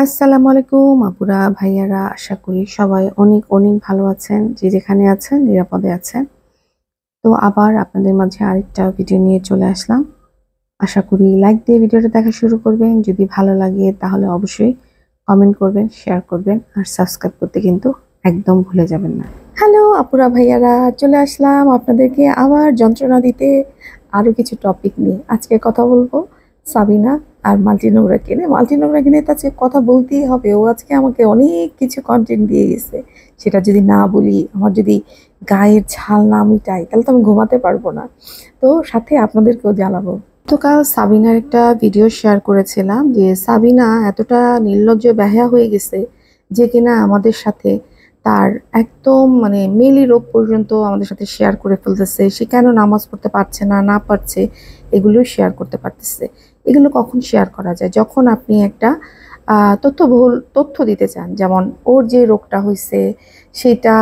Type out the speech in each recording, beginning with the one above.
আসসালামু আলাইকুম আপুরা ভাইয়ারা, আশা করি সবাই অনেক অনেক ভালো আছেন, যে যেখানে আছেন নিরাপদে আছেন। তো আবার আপনাদের মাঝে আরেকটা ভিডিও নিয়ে চলে আসলাম। আশা করি লাইক দিয়ে ভিডিওটা দেখা শুরু করবেন। যদি ভালো লাগে তাহলে অবশ্যই কমেন্ট করবেন, শেয়ার করবেন আর সাবস্ক্রাইব করতে কিন্তু একদম ভুলে যাবেন না। হ্যালো আপুরা ভাইয়ারা, চলে আসলাম আপনাদেরকে আবার যন্ত্রণা দিতে আরো কিছু টপিক নিয়ে। আজকে কথা বলবো সাবিনা আর মাল্টি নোংরাকে নিয়ে। মাল্টি নোংরাকে নিয়ে তো আজকে কথা বলতেই হবে। ও আজকে আমাকে অনেক কিছু কন্টেন্ট দিয়ে গেছে। সেটা যদি না বলি, আমার যদি গায়ের ঝাল না মিটাই, তাহলে তো আমি ঘুমাতে পারবো না। তো সাথে আপনাদেরকেও জ্বালাবো। গতকাল সাবিনার একটা ভিডিও শেয়ার করেছিলাম যে সাবিনা এতটা নির্লজ্জ বেহায়া হয়ে গেছে যে কিনা আমাদের সাথে তার একদম মানে মেলি রোগ পর্যন্ত আমাদের সাথে শেয়ার করে ফেলতেছে। সে কেন নামাজ পড়তে পারছে না, না পারছে, এগুলো শেয়ার করতে পারতেছে। এগুলো কখন শেয়ার করা যায়? যখন আপনি একটা তথ্যবহুল তথ্য দিতে চান, যেমন ওর যে রোগটা হয়েছে সেটা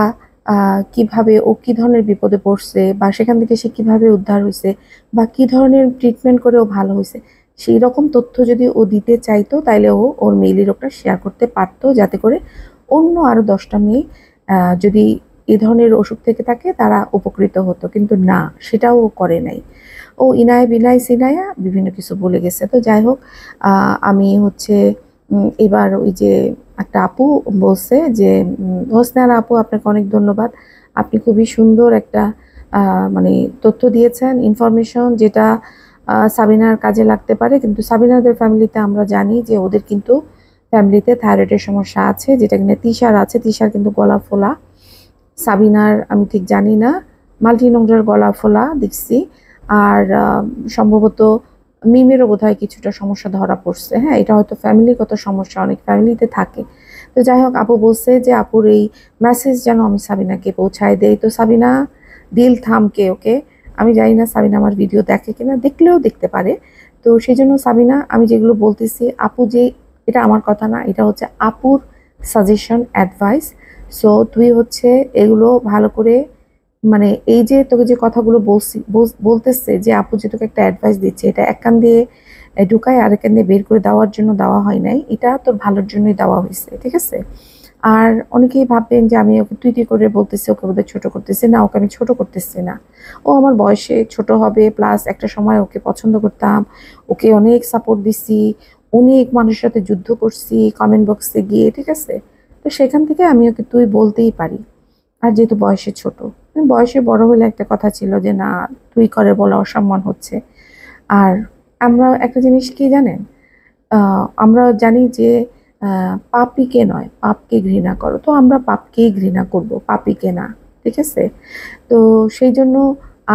কিভাবে, ও কি ধরনের বিপদে পড়ছে, বা সেখান থেকে সে কিভাবে উদ্ধার হয়েছে, বা কি ধরনের ট্রিটমেন্ট করে ও ভালো হয়েছে, সেই রকম তথ্য যদি ও দিতে চাইতো তাইলে ও ওর মেইলি রোগটা শেয়ার করতে পারতো, যাতে করে অন্য আরো 10টা মেয়ে যদি এই ধরনের অসুখ থেকে থাকে তারা উপকৃত হতো। কিন্তু না, সেটাও ও করে নাই। ও ইনায় বিনায় সিনায়া বিভিন্ন কিছু বলে গেছে। তো যাই হোক, আমি হচ্ছে এবার ওই যে একটা আপু বলছে যে হোসনার আপু, আপনাকে অনেক ধন্যবাদ। আপনি খুবই সুন্দর একটা মানে তথ্য দিয়েছেন, ইনফরমেশন, যেটা সাবিনার কাজে লাগতে পারে। কিন্তু সাবিনাদের ফ্যামিলিতে আমরা জানি যে ওদের কিন্তু ফ্যামিলিতে থাইরয়েডের সমস্যা আছে, যেটা কিনা তিশার আছে। তিশার কিন্তু গলা ফোলা। সাবিনার আমি ঠিক জানি না, মাল্টি নোংরার গলা ফোলা দেখছি। আর সম্ভবত মিমেরও বোধহয় কিছুটা সমস্যা ধরা পড়ছে। হ্যাঁ, এটা হয়তো ফ্যামিলিগত সমস্যা, অনেক ফ্যামিলিতে থাকে। তো যাই হোক, আপু বলছে যে আপুর এই মেসেজ যেন আমি সাবিনাকে পৌঁছায় দেই। তো সাবিনা, দিল থামকে ওকে। আমি জানি না সাবিনা আমার ভিডিও দেখে কিনা, দেখলেও দেখতে পারে। তো সেই জন্য সাবিনা, আমি যেগুলো বলতেছি, আপু যে, এটা আমার কথা না, এটা হচ্ছে আপুর সাজেশন, অ্যাডভাইস। সো তুই হচ্ছে এগুলো ভালো করে, মানে এই যে তোকে যে কথাগুলো বলতেছে, যে আপু যে তোকে একটা অ্যাডভাইস দিচ্ছে, এটা এক কান দিয়ে ঢুকায় আরেক কান দিয়ে বের করে দেওয়ার জন্য দেওয়া হয় নাই, এটা তোর ভালোর জন্যই দেওয়া হয়েছে, ঠিক আছে? আর অনেকেই ভাববেন যে আমি ওকে তুই করে বলতেছি, ওকে বোধহয় ছোট করতেছি। না, ওকে আমি ছোট করতেছি না। ও আমার বয়সে ছোট হবে, প্লাস একটা সময় ওকে পছন্দ করতাম, ওকে অনেক সাপোর্ট দিছি, অনেক মানুষের সাথে যুদ্ধ করছি কমেন্ট বক্সে গিয়ে, ঠিক আছে? তো সেখান থেকে আমি ওকে তুই বলতেই পারি। আর যেহেতু বয়সে ছোট, বয়সে বড় হলে একটা কথা ছিল যে না, তুই করে বলা অসম্মান হচ্ছে। আর আমরা একটা জিনিস কি জানেন, আমরা জানি যে পাপীকে নয়, পাপকে ঘৃণা করো। তো আমরা পাপকেই ঘৃণা করব, পাপীকে না, ঠিক আছে? তো সেই জন্য,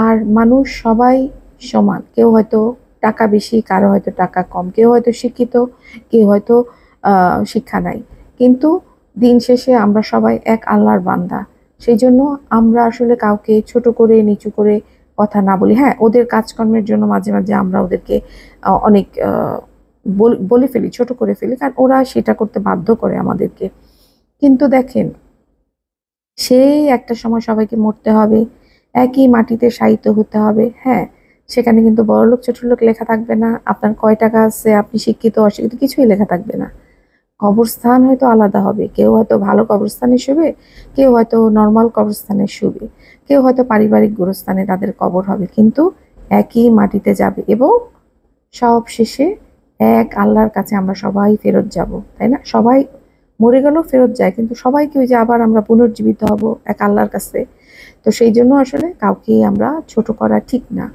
আর মানুষ সবাই সমান। কেউ হয়তো টাকা বেশি, কারো হয়তো টাকা কম, কেউ হয়তো শিক্ষিত, কেউ হয়তো শিক্ষা নাই। কিন্তু দিন শেষে আমরা সবাই এক আল্লাহর বান্দা। সেই জন্য আমরা আসলে কাউকে ছোট করে নিচু করে কথা না বলি। হ্যাঁ, ওদের কাজকর্মের জন্য মাঝে মাঝে আমরা ওদেরকে অনেক বলে ফেলি, ছোট করে ফেলি, কারণ ওরা সেটা করতে বাধ্য করে আমাদেরকে। কিন্তু দেখেন, সেই একটা সময় সবাইকে মরতে হবে, একই মাটিতে শায়িত হতে হবে। হ্যাঁ, সেখানে কিন্তু বড়লোক ছোটলোক লেখা থাকবে না, আপনার কয় টাকা আছে, আপনি শিক্ষিত অশিক্ষিত, কিছুই লেখা থাকবে না। কবরস্থান হয়তো আলাদা হবে, কেউ হয়তো ভালো কবরস্থানে শুবে, কেউ হয়তো নর্মাল কবরস্থানে শুবে, কেউ হয়তো পারিবারিক গোরস্থানে তাদের কবর হবে, কিন্তু একই মাটিতে যাবে। এবং সব শেষে এক আল্লাহর কাছে আমরা সবাই ফেরত যাব, তাই না? সবাই মরে গেলেও ফেরত যায়, কিন্তু সবাইকে ওই যে আবার আমরা পুনর্জীবিত হব এক আল্লাহর কাছে। তো সেই জন্য আসলে কাউকেই আমরা ছোট করা ঠিক না।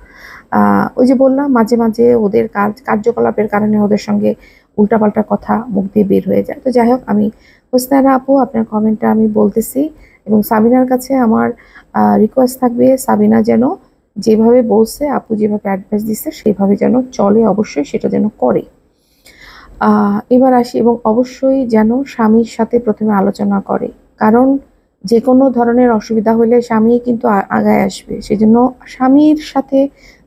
ওই যে বললাম, মাঝে মাঝে ওদের কার্যকলাপের কারণে ওদের সঙ্গে উল্টাপাল্টা কথা মুখ দিয়ে বের হয়ে যায়। তো যাই হোক, আমি হোসনারা আপু, আপনার কমেন্টটা আমি বলতেছি, এবং সাবিনার কাছে আমার রিকোয়েস্ট থাকবে, সাবিনা যেন যেভাবে বলছে, আপু যেভাবে অ্যাডভাইস দিচ্ছে সেভাবে যেন চলে, অবশ্যই সেটা যেন করে। এবার আসি, এবং অবশ্যই যেন স্বামীর সাথে প্রথমে আলোচনা করে। কারণ যে কোনো ধরনের অসুবিধা হলে স্বামী কিন্তু আগায় আসবে। সেজন্য স্বামীর সাথে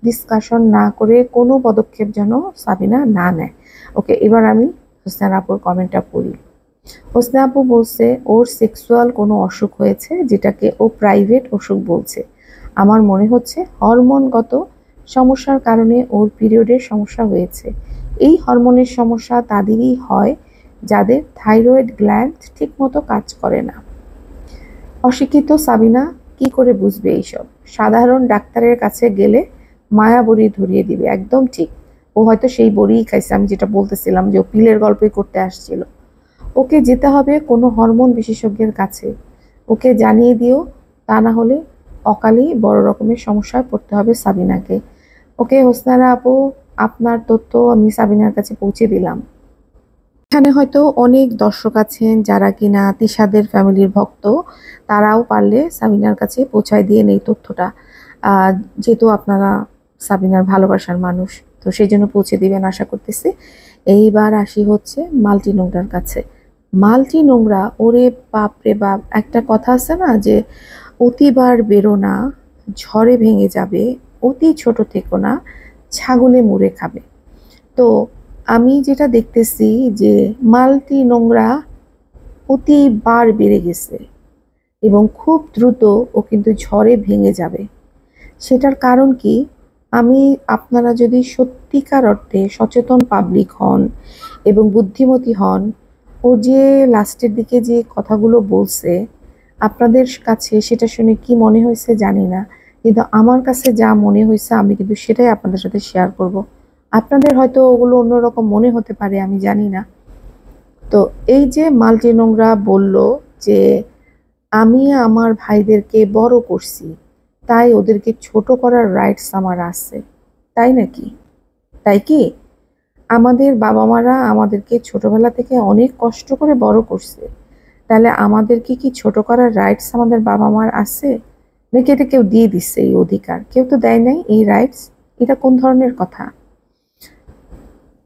ডিসকাশন না করে কোনো পদক্ষেপ যেন সাবিনা না নেয়। ওকে, এবার আমি হোসনা আপুর কমেন্টটা পড়ি। হোসনা আপু বলছে ওর সেক্সুয়াল কোনো অসুখ হয়েছে, যেটাকে ও প্রাইভেট অসুখ বলছে। আমার মনে হচ্ছে হরমোনগত সমস্যার কারণে ওর পিরিয়ডের সমস্যা হয়েছে। এই হরমোনের সমস্যা তাদেরই হয় যাদের থাইরয়েড গ্ল্যান্ড ঠিকমতো কাজ করে না। অশিক্ষিত সাবিনা কি করে বুঝবে এইসব? সাধারণ ডাক্তারের কাছে গেলে মায়া বড়ি ধরিয়ে দিবে, একদম ঠিক। ও হয়তো সেই বড়িই খাইছে, আমি যেটা বলতেছিলাম যে ও পিলের গল্পই করতে আসছিল। ওকে যেতে হবে কোনো হরমোন বিশেষজ্ঞের কাছে, ওকে জানিয়ে দিও, তা না হলে অকালেই বড় রকমের সমস্যায় পড়তে হবে সাবিনাকে। ওকে হোসনারা আপু, আপনার তথ্য আমি সাবিনার কাছে পৌঁছে দিলাম। এখানে হয়তো অনেক দর্শক আছেন যারা কিনা তিশাদের ফ্যামিলির ভক্ত, তারাও পারলে সাবিনার কাছে পৌঁছায় দিয়ে নেই তথ্যটা। যেহেতু আপনারা সাবিনার ভালোবাসার মানুষ, তো সেই জন্য পৌঁছে দিবেন আশা করতেছি। এইবার আসি হচ্ছে মাল্টি নোংরার কাছে। মাল্টি নোংরা, ওরে বাপ রে বাপ, একটা কথা আছে না যে অতিবার বেরো না, ঝড়ে ভেঙে যাবে, অতি ছোট থেকো না, ছাগলে মুড়ে খাবে। তো আমি যেটা দেখতেছি যে মাল্টি নোংরা প্রতিবার বেড়ে গেছে এবং খুব দ্রুত ও কিন্তু ঝড়ে ভেঙে যাবে। সেটার কারণ কি? আমি, আপনারা যদি সত্যিকার অর্থে সচেতন পাবলিক হন এবং বুদ্ধিমতী হন, ও যে লাস্টের দিকে যে কথাগুলো বলছে, আপনাদের কাছে সেটা শুনে কি মনে হয়েছে জানি না, কিন্তু আমার কাছে যা মনে হয়েছে আমি কিন্তু সেটাই আপনাদের সাথে শেয়ার করব। আপনাদের হয়তো ওগুলো অন্যরকম মনে হতে পারে, আমি জানি না। তো এই যে মাল্টি নোংরা বলল যে আমি আমার ভাইদেরকে বড় করছি, তাই ওদেরকে ছোট করার রাইটস আমার আছে, তাই নাকি? তাই কি? আমাদের বাবা মারা আমাদেরকে ছোটবেলা থেকে অনেক কষ্ট করে বড় করছে, তাহলে আমাদেরকে কি ছোট করার রাইটস আমাদের বাবা মার আছে? নাকি এটা কেউ দিয়ে দিচ্ছে এই অধিকার? কেউ তো দেয় নাই এই রাইটস। এটা কোন ধরনের কথা?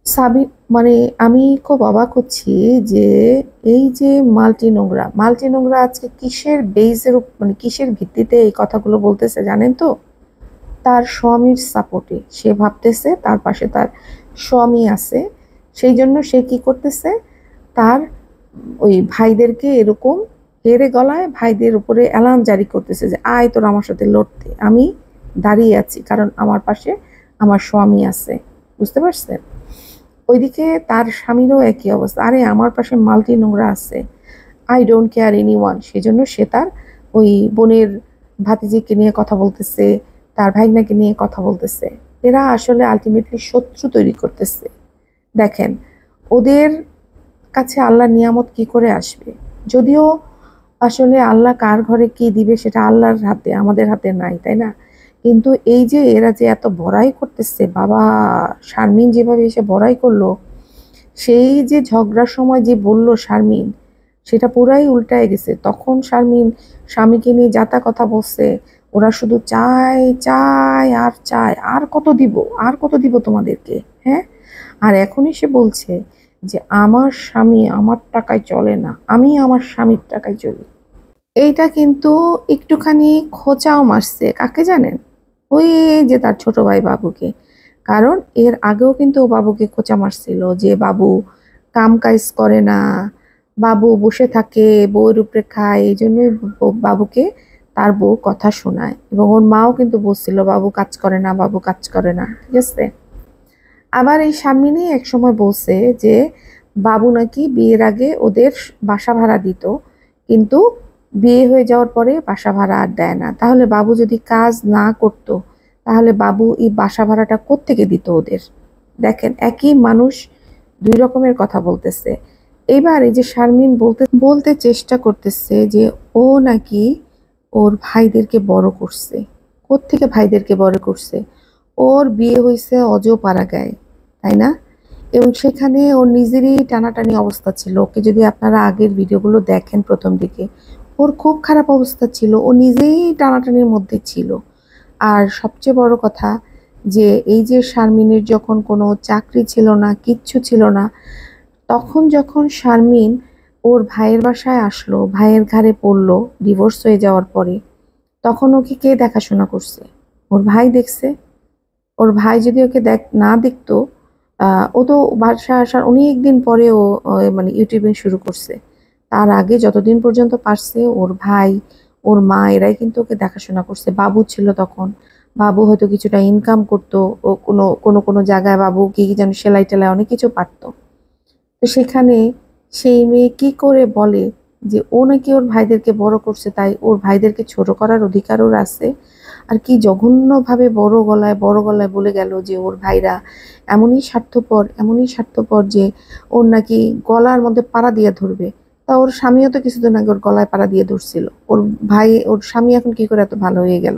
সাবি, মানে আমি খুব অবাক হচ্ছি যে এই যে মাল্টি নোংরা আজকে কিসের বেইজের মানে কিসের ভিত্তিতে এই কথাগুলো বলতেছে জানেন তো? তার স্বামীর সাপোর্টে সে ভাবতেছে তার পাশে তার স্বামী আছে, সেই জন্য সে কি করতেছে, তার ওই ভাইদেরকে এরকম হেরে গলায় ভাইদের উপরে এলান জারি করতেছে যে আয় তোর আমার সাথে লড়তে, আমি দাঁড়িয়ে আছি কারণ আমার পাশে আমার স্বামী আছে। বুঝতে পারছেন? ওইদিকে তার স্বামীরও একই অবস্থা, আরে আমার পাশে মাল্টি নোংরা আছে, I don't care any one. সেজন্য সে তার ওই বোনের ভাতিজিকে নিয়ে কথা বলতেছে, তার ভাইগনাকে নিয়ে কথা বলতেছে। এরা আসলে আলটিমেটলি শত্রু তৈরি করতেছে। দেখেন, ওদের কাছে আল্লাহ নিয়ামত কি করে আসবে? যদিও আসলে আল্লাহ কার ঘরে কি দিবে সেটা আল্লাহর হাতে, আমাদের হাতে নাই, তাই না? কিন্তু এই যে এরা যে এত বড়াই করতেছে, বাবা শারমিন যেভাবে এসে বড়াই করলো, সেই যে ঝগড়ার সময় যে বলল শারমিন, সেটা পুরাই উল্টায় গেছে। তখন শারমিন স্বামীকে নিয়ে যাতা কথা বলছে, ওরা শুধু চায় চায় আর চায়, আর কত দিব, আর কত দিব তোমাদেরকে, হ্যাঁ? আর এখন এসে বলছে যে আমার স্বামী আমার টাকায় চলে না, আমি আমার স্বামীর টাকায় চলি। এইটা কিন্তু একটুখানি খোঁচাও মারছে কাকে জানেন? ওই যে তার ছোট ভাই বাবুকে। কারণ এর আগেও কিন্তু ও বাবুকে খোঁচা মারছিল যে বাবু কাম কাজ করে না, বাবু বসে থাকে, বউয়ের উপরে খায়, এই জন্যই বাবুকে তার বউ কথা শোনায়। এবং ওর মাও কিন্তু বলছিল বাবু কাজ করে না, বাবু কাজ করে না, ঠিক আছে? আবার এই শামিনী একসময় বলছে যে বাবু নাকি বিয়ের আগে ওদের বাসা ভাড়া দিত, কিন্তু বিয়ে হয়ে যাওয়ার পরে বাসা ভাড়া আর দেয় না। তাহলে বাবু যদি কাজ না করতো, তাহলে বাবু এই বাসা ভাড়াটা কোত্থেকে দিত ওদের? দেখেন, একই মানুষ দুই রকমের কথা বলতেছে। এবার এই যে শারমিন বলতে বলতে চেষ্টা করতেছে যে ও নাকি ওর ভাইদেরকে বড় করছে। কোত্থেকে ভাইদেরকে বড় করছে? ওর বিয়ে হয়েছে অজপাড়াগাঁয়ে, তাই না? এবং সেখানে ওর নিজেরই টানাটানি অবস্থা ছিল। ওকে যদি আপনারা আগের ভিডিওগুলো দেখেন প্রথম দিকে, ওর খুব খারাপ অবস্থা ছিল, ও নিজেই টানাটানির মধ্যে ছিল। আর সবচেয়ে বড় কথা যে এই যে শারমিনের যখন কোনো চাকরি ছিল না, কিচ্ছু ছিল না, তখন যখন শারমিন ওর ভাইয়ের বাসায় আসলো, ভাইয়ের ঘাড়ে পড়লো ডিভোর্স হয়ে যাওয়ার পরে, তখন ওকে কে দেখাশোনা করছে? ওর ভাই দেখছে। ওর ভাই যদি ওকে না দেখতো, ও তো বাসায় আসার অনেক দিন পরে ও মানে ইউটিউবিং শুরু করছে। তার আগে যতদিন পর্যন্ত পারছে ওর ভাই, ওর মা এরাই কিন্তু ওকে দেখাশোনা করছে। বাবু ছিল তখন, বাবু হয়তো কিছুটা ইনকাম করতো, ও কোনো কোনো কোনো জায়গায় বাবু কি কি যেন সেলাই টেলাই অনেক কিছু পারতো। তো সেখানে সেই মেয়ে কি করে বলে যে ও নাকি ওর ভাইদেরকে বড় করছে, তাই ওর ভাইদেরকে ছোট করার অধিকার ওর আছে? আর কি জঘন্যভাবে বড় গলায় বলে গেল যে ওর ভাইরা এমনই স্বার্থপর যে ওর নাকি গলার মধ্যে পাড়া দিয়ে ধরবে। তা ওর স্বামীও তো কিছুদিন আগে ওর গলায় পাড়া দিয়ে ধরছিল। ওর স্বামী এখন কি করে এত ভালো হয়ে গেল?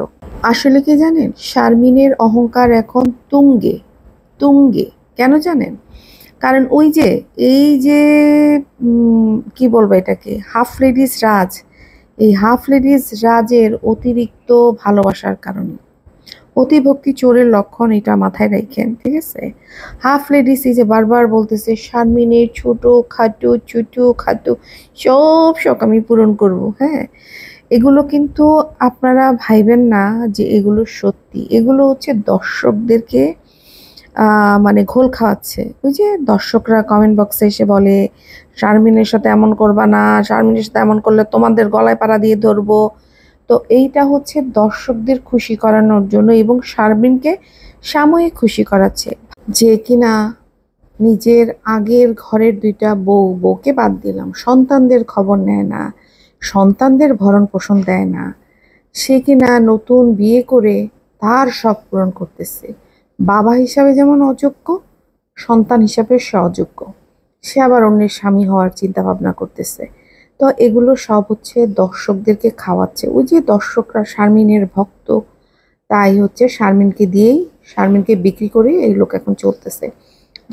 আসলে কি জানেন, শারমিনের অহংকার এখন তুঙ্গে তুঙ্গে। কেন জানেন? কারণ ওই যে এই যে কি বলবো এটাকে, হাফ লেডিস রাজ, এই হাফ লেডিস রাজের অতিরিক্ত ভালোবাসার কারণে, অতিভক্তি চোরের লক্ষণ, এটা মাথায় রাখেন, ঠিক আছে? হাফ লেডিস এই যে বারবার বলতেছে শারমিনের ছোট খাটো সব শখ আমি পূরণ করব, হ্যাঁ। এগুলো কিন্তু আপনারা ভাইবেন না যে এগুলো সত্যি, এগুলো হচ্ছে দর্শকদেরকে মানে ঘোল খাওয়াচ্ছে। ওই যে দর্শকরা কমেন্ট বক্সে এসে বলে শারমিনের সাথে এমন করবা না, শারমিনের সাথে এমন করলে তোমাদের গলায় পাড়া দিয়ে ধরবো। তো এইটা হচ্ছে দর্শকদের খুশি করানোর জন্য এবং শারমিনকে সাময়িক খুশি করাচ্ছে। যে কিনা নিজের আগের ঘরের দুইটা বউকে বাদ দিলাম, সন্তানদের খবর নেয় না, সন্তানদের ভরণ পোষণ দেয় না, সে কিনা নতুন বিয়ে করে তার শখ পূরণ করতেছে। বাবা হিসাবে যেমন অযোগ্য, সন্তান হিসাবে সে অযোগ্য। সে আবার অন্যের স্বামী হওয়ার চিন্তা ভাবনা করতেছে। তো এগুলো সব হচ্ছে দর্শকদেরকে খাওয়াচ্ছে। ওই যে দর্শকরা শারমিনের ভক্ত, তাই হচ্ছে শারমিনকে বিক্রি করে এই লোক এখন চলতেছে।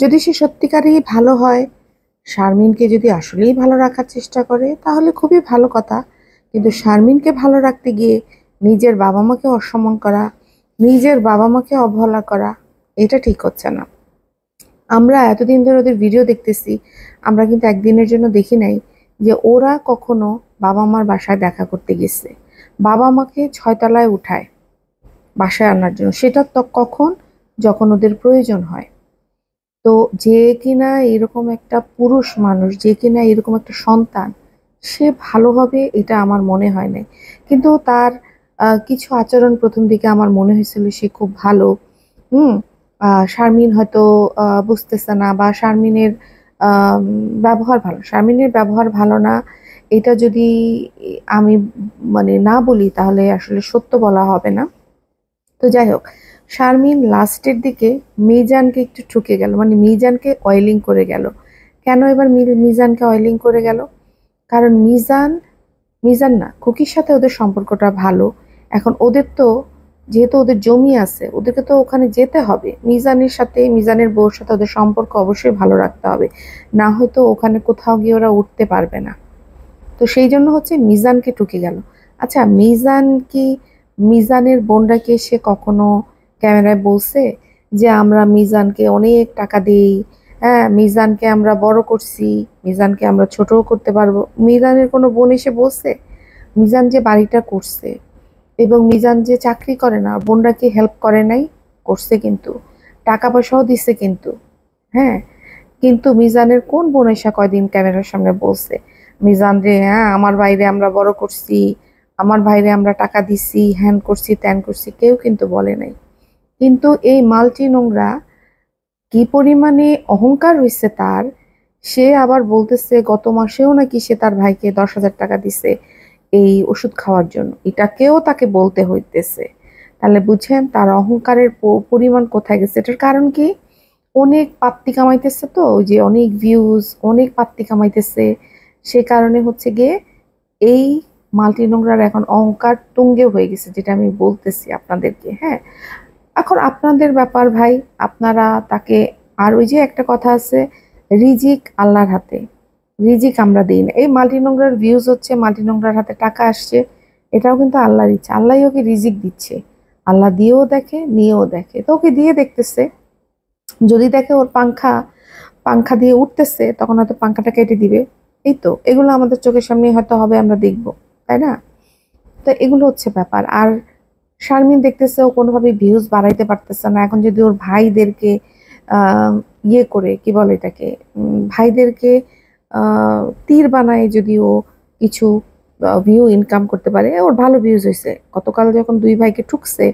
যদি সে সত্যিকারই ভালো হয়, শারমিনকে যদি আসলেই ভালো রাখার চেষ্টা করে, তাহলে খুবই ভালো কথা। কিন্তু শারমিনকে ভালো রাখতে গিয়ে নিজের বাবা মাকে অসম্মান করা, নিজের বাবা মাকে অবহেলা করা, এটা ঠিক হচ্ছে না। আমরা এতদিন ধরে ওদের ভিডিও দেখতেছি, আমরা কিন্তু একদিনের জন্য দেখি নাই যে ওরা কখনো বাবা মার বাসায় দেখা করতে গেছে, বাবা মাকে 6 তলায় উঠায় বাসায় আনার জন্য। সেটা তো কখন? যখন ওদের প্রয়োজন হয়। তো যে কিনা এরকম একটা পুরুষ মানুষ, যে কিনা এরকম একটা সন্তান, সে ভালো হবে এটা আমার মনে হয় নাই। কিন্তু তার কিছু আচরণ প্রথম দিকে আমার মনে হয়েছিল সে খুব ভালো। হুম। শারমিন হয়তো বুঝতেছে না, বা আহ, শারমিনের ব্যবহার ভালো না, এটা যদি আমি মানে না বলি তাহলে আসলে সত্য বলা হবে না। তো যাই হোক, শারমিন লাস্টের দিকে মিজানকে একটু ঠকে গেল, মানে মিজানকে অয়েলিং করে গেল। কেন এবার মিজানকে অয়েলিং করে গেল? কারণ মিজান মিজান না, খুকির সাথে ওদের সম্পর্কটা ভালো। এখন ওদের তো, যেহেতু ওদের জমি আছে, ওদেরকে তো ওখানে যেতে হবে। মিজানের বউর সাথে ওদের সম্পর্ক অবশ্যই ভালো রাখতে হবে, না হয়তো ওখানে কোথাও গিয়ে ওরা উঠতে পারবে না। তো সেই জন্য হচ্ছে মিজানকে ঠকে গেল। আচ্ছা, মিজানের বোনরা কি সে কখনো ক্যামেরায় বলছে যে আমরা মিজানকে অনেক টাকা দিই, হ্যাঁ মিজানকে আমরা বড় করছি, মিজানকে আমরা ছোটও করতে পারবো? মিজানের কোনো বোন এসে বলছে? মিজান যে বাড়িটা করছে এবং মিজান যে চাকরি করে না, বোনরা কি হেল্প করে নাই? করছে কিন্তু, টাকা পয়সাও দিছে কিন্তু, হ্যাঁ। কিন্তু মিজানের কোন বোন এসে কয়দিন ক্যামেরার সামনে বলছে মিজান রে, হ্যাঁ আমার বাইরে আমরা বড় করছি, আমার বাইরে আমরা টাকা দিছি, হ্যান করছি ত্যান করছি? কেউ কিন্তু বলে নাই। কিন্তু এই মাল্টি নোংরা কি পরিমাণে অহংকার হয়েছে তার, সে আবার বলতেছে গত মাসেও নাকি সে তার ভাইকে 10,000 টাকা দিছে এই ওষুধ খাওয়ার জন্য, এটাকেও তাকে বলতে হইতেছে। তাহলে বুঝেন তার অহংকারের পরিমাণ কোথায় গেছে। এটার কারণ কি? অনেক পাত্তি কামাইতেছে, তো ওই যে অনেক ভিউজ, অনেক পাত্তি কামাইতেছে, সে কারণে হচ্ছে গিয়ে এই মাল্টি নোংরার এখন অহংকার তুঙ্গে হয়ে গেছে, যেটা আমি বলতেছি আপনাদেরকে, হ্যাঁ। এখন আপনাদের ব্যাপার ভাই, আপনারা তাকে, আর ওই যে একটা কথা আছে, রিজিক আল্লাহর হাতে, রিজিক আমরা দিই না। এই মাল্টি নোংরার ভিউজ হচ্ছে, মাল্টি নোংরার হাতে টাকা আসছে, এটাও কিন্তু আল্লাহর ইচ্ছা, আল্লাহই ওকে রিজিক দিচ্ছে। আল্লাহ দিয়েও দেখে, নিয়েও দেখে, তো ওকে দিয়ে দেখতেছে। যদি দেখে ওর পাংখা পাংখা দিয়ে উঠতেছে, তখন হয়তো পাংখাটা কেটে দিবে। এই তো, এগুলো আমাদের চোখের সামনে হয়তো হবে, আমরা দেখবো, তাই না? তো এগুলো হচ্ছে ব্যাপার। আর শারমিন দেখতেছে ও কোনোভাবে ভিউজ বাড়াইতে পারতেছে না। এখন যদি ওর ভাইদেরকে আহ ইয়ে করে, কি বলে এটাকে, ভাইদেরকে তীর বানায় যদি ও কিছু ভিউ ইনকাম করতে পারে, ওর ভালো ভিউজ হয়েছে। গতকাল যখন দুই ভাইকে ঠুকছে,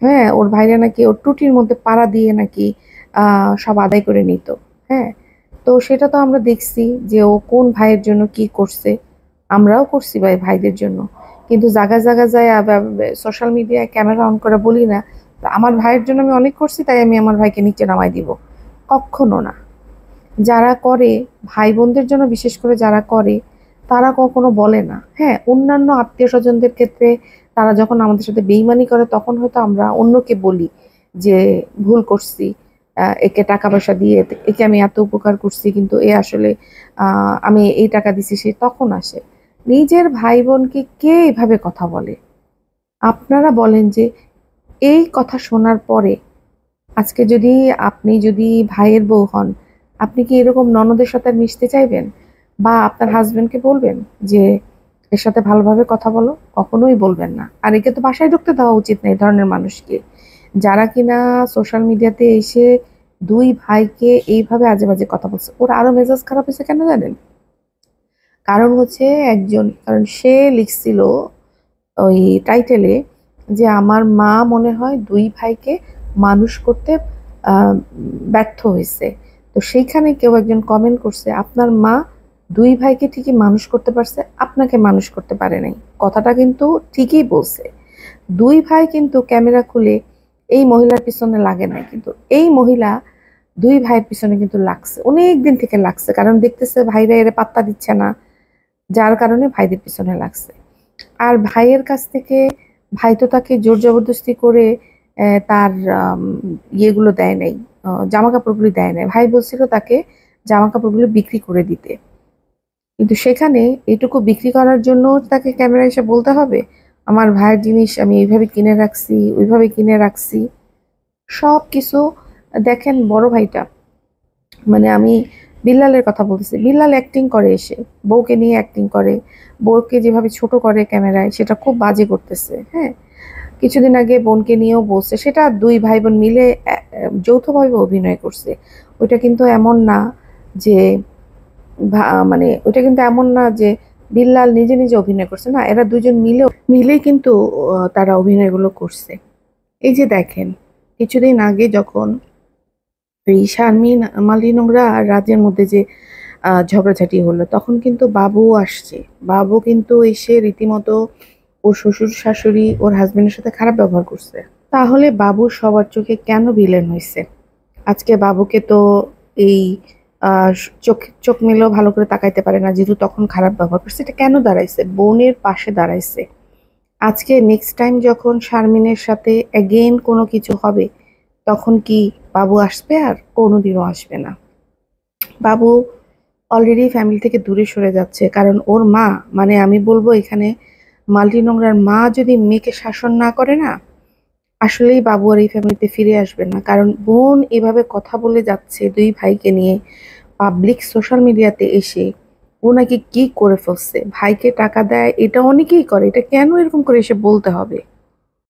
হ্যাঁ, ওর ভাইরা নাকি ওর টুটির মধ্যে পাড়া দিয়ে নাকি সব আদায় করে নিত, হ্যাঁ। তো সেটা তো আমরা দেখছি যে ও কোন ভাইয়ের জন্য কি করছে। আমরাও করছি ভাইদের জন্য, কিন্তু জায়গা জায়গা যায় সোশ্যাল মিডিয়ায় ক্যামেরা অন করে বলি না আমার ভাইয়ের জন্য আমি অনেক করছি তাই আমি আমার ভাইকে নিচে নামাই দিব। কখনো না। যারা করে, ভাই বোনদের জন্য বিশেষ করে যারা করে, তারা কখনো বলে না। হ্যাঁ, অন্যান্য আত্মীয় স্বজনদের ক্ষেত্রে তারা যখন আমাদের সাথে বেইমানি করে তখন হয়তো আমরা অন্যকে বলি যে ভুল করছি, একে টাকা পয়সা দিয়ে একে আমি এত উপকার করছি, কিন্তু এ আসলে আমি এই টাকা দিছি, সে তখন আসে। নিজের ভাই বোনকে কে এভাবে কথা বলে? আপনারা বলেন যে এই কথা শোনার পরে আজকে আপনি যদি ভাইয়ের বউ হন, আপনি কি এরকম ননদের সাথে আর মিশতে চাইবেন? বা আপনার হাজবেন্ডকে বলবেন যে এর সাথে ভালোভাবে কথা বলো? কখনোই বলবেন না। আর একে তো বাসায় ঢুকতে দেওয়া উচিত না, এই ধরনের মানুষকে, যারা কিনা সোশ্যাল মিডিয়াতে এসে দুই ভাইকে এইভাবে আজে বাজে কথা বলছে। ওর আরো মেজাজ খারাপ হয়েছে কেন জানেন? কারণ সে লিখছিল ওই টাইটেলে যে আমার মা মনে হয় দুই ভাইকে মানুষ করতে আহ, ব্যর্থ হয়েছে। তো সেইখানে কেউ একজন কমেন্ট করছে আপনার মা দুই ভাইকে ঠিকই মানুষ করতে পারছে, আপনাকে মানুষ করতে পারে নাই। কথাটা কিন্তু ঠিকই বলছে। দুই ভাই কিন্তু ক্যামেরা খুলে এই মহিলার পিছনে লাগে নাই, কিন্তু এই মহিলা দুই ভাইয়ের পিছনে কিন্তু লাগছে, অনেক দিন থেকে লাগছে, কারণ দেখতেছে ভাইরা এর পাত্তা দিচ্ছে না, যার কারণে ভাইদের পিছনে লাগছে। আর ভাইয়ের কাছ থেকে, ভাই তো তাকে জোর জবরদস্তি করে তার ইয়েগুলো দেয় নাই, জামা কাপড়গুলি দেয় নাই। ভাই বলছিল তাকে জামা কাপড়গুলো বিক্রি করে দিতে, কিন্তু সেখানে এটুকু বিক্রি করার জন্য তাকে ক্যামেরা এসে বলতে হবে আমার ভাইয়ের জিনিস আমি এইভাবে কিনে রাখছি, ওইভাবে কিনে রাখছি। সব কিছু দেখেন বড় ভাইটা, মানে আমি বিল্লালের কথা বলতেছি, বিল্লাল অ্যাক্টিং করে, এসে বউকে নিয়ে অ্যাক্টিং করে, বউকে যেভাবে ছোট করে ক্যামেরায় সেটা খুব বাজে করতেছে। হ্যাঁ, কিছুদিন আগে বোনকে নিয়েও বলছে, সেটা দুই ভাই বোন মিলে যৌথভাবে অভিনয় করছে। ওইটা কিন্তু এমন না যে মানে ওইটা কিন্তু এমন না যে বিল্লাল নিজে নিজে অভিনয় করছে, না, এরা দুজন মিলেই কিন্তু তারা অভিনয়গুলো করছে। এই যে দেখেন, কিছুদিন আগে যখন এই শারমিন মালি নোংরা আর রাজের মধ্যে যে ঝগড়াঝাটি হলো, তখন কিন্তু বাবু আসছে। বাবু কিন্তু এসে রীতিমতো ওর শ্বশুর শাশুড়ি ওর হাজবেন্ডের সাথে খারাপ ব্যবহার করছে। তাহলে বাবু সবার চোখে কেন ভিলেন হয়েছে? আজকে বাবুকে তো এই চোখ চোখ মেলেও ভালো করে তাকাইতে পারে না, যেহেতু তখন খারাপ ব্যবহার করছে। এটা কেন দাঁড়াইছে? বোনের পাশে দাঁড়াইছে। আজকে নেক্সট টাইম যখন শারমিনের সাথে অ্যাগেন কোনো কিছু হবে, তখন কি বাবু আসবে? আর কোনোদিনও আসবে না। বাবু অলরেডি ফ্যামিলি থেকে দূরে সরে যাচ্ছে, কারণ ওর মা, মানে আমি বলবো এখানে মাল্টি নোংরার মা যদি মেয়েকে শাসন না করে না, আসলেই বাবু আর এই ফ্যামিলিতে ফিরে আসবে না। কারণ বোন এভাবে কথা বলে যাচ্ছে দুই ভাইকে নিয়ে পাবলিক সোশ্যাল মিডিয়াতে এসে, ও নাকি কি করে ফেলছে, ভাইকে টাকা দেয়, এটা অনেকেই করে, এটা কেন এরকম করে এসে বলতে হবে?